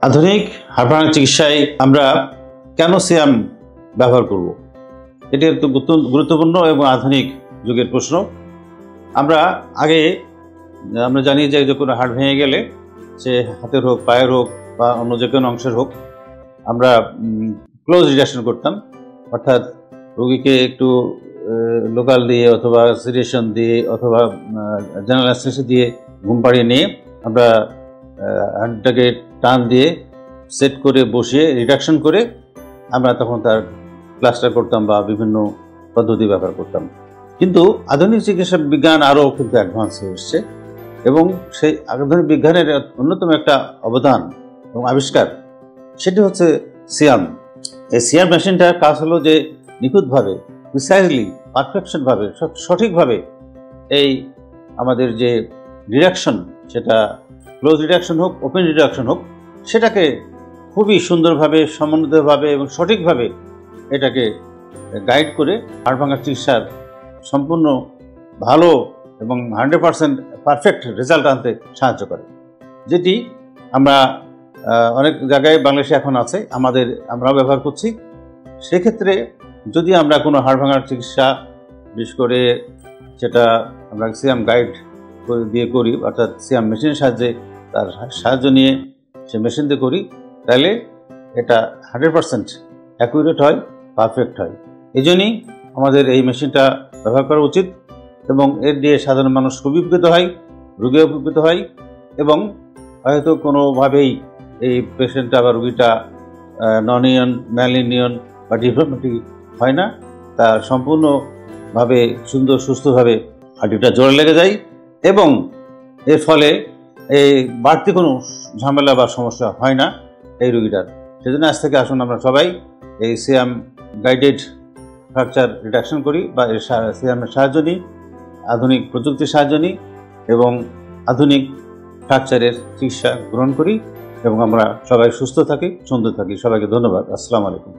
আধুনিক হাড় ভাঙার চিকিৎসায় আমরা কেন সিয়াম ব্যবহার করব? এটি একটু গুরুত্বপূর্ণ এবং আধুনিক যুগের প্রশ্ন। আমরা জানি যে কোনো হাড় ভেঙে গেলে সে হাতের হোক, পায়ের হোক বা অন্য যে কোনো অংশের হোক, আমরা ক্লোজ রিডাকশন করতাম। অর্থাৎ রোগীকে একটু লোকাল দিয়ে অথবা সিডেশন দিয়ে অথবা জেনারেল অ্যানেস্থেসিয়া দিয়ে ঘুম পাড়িয়ে নিয়ে আমরা হাড়টাকে টান দিয়ে সেট করে বসিয়ে রিডাকশন করে আমরা তখন তার প্লাস্টার করতাম বা বিভিন্ন পদ্ধতি ব্যবহার করতাম। কিন্তু আধুনিক চিকিৎসা বিজ্ঞান আরও কিন্তু অ্যাডভান্স হয়ে এসছে এবং সেই আধুনিক বিজ্ঞানের অন্যতম একটা অবদান এবং আবিষ্কার সেটি হচ্ছে সিয়াম। এই সিয়াম মেশিনটার কাজ হলো যে নিখুঁতভাবে, প্রিসাইজলি, পারফেকশনভাবে, সঠিকভাবে এই আমাদের যে রিডাকশন, সেটা ক্লোজ রিডাকশন হোক, ওপেন রিডাকশন হোক, সেটাকে খুবই সুন্দরভাবে, সমন্বিতভাবে এবং সঠিকভাবে এটাকে গাইড করে হাড় ভাঙার চিকিৎসার সম্পূর্ণ ভালো এবং 100% পারফেক্ট রেজাল্ট আনতে সাহায্য করে, যেটি আমরা অনেক জায়গায় বাংলাদেশে এখন আছে, আমরাও ব্যবহার করছি। সেক্ষেত্রে যদি আমরা কোনো হাড় ভাঙার চিকিৎসা বিশেষ করে সেটা আমরা সিয়াম গাইড দিয়ে করি, অর্থাৎ সিয়াম মেশিনের সাহায্যে তার সাহায্য নিয়ে সে মেশিন দিয়ে করি, তাহলে এটা 100% অ্যাকুরেট হয়, পারফেক্ট হয়। এই জন্যই আমাদের এই মেশিনটা ব্যবহার করা উচিত এবং এর দিয়ে সাধারণ মানুষ খুবই উপকৃত হয়, রোগী উপকৃত হয় এবং হয়তো কোনোভাবেই এই পেশেন্টটা বা রোগীটা নন-ইয়ন, ম্যালিনিয়ন বা ডিফর্মিটি হয় না, তার সম্পূর্ণভাবে সুন্দর সুস্থভাবে হাঁটুটা জোড়া লেগে যায় এবং এর ফলে এই বাড়তি কোনো ঝামেলা বা সমস্যা হয় না এই রোগীটার। সেজন্য আজ থেকে আসুন আমরা সবাই এই সিয়াম গাইডেড ফ্র্যাকচার রিডাকশন করি বা এর সিয়ামের সাহায্য নিই, আধুনিক প্রযুক্তির সাহায্য নিই এবং আধুনিক ফ্র্যাকচারের চিকিৎসা গ্রহণ করি এবং আমরা সবাই সুস্থ থাকি, সুন্দর থাকি। সবাইকে ধন্যবাদ। আসসালামু আলাইকুম।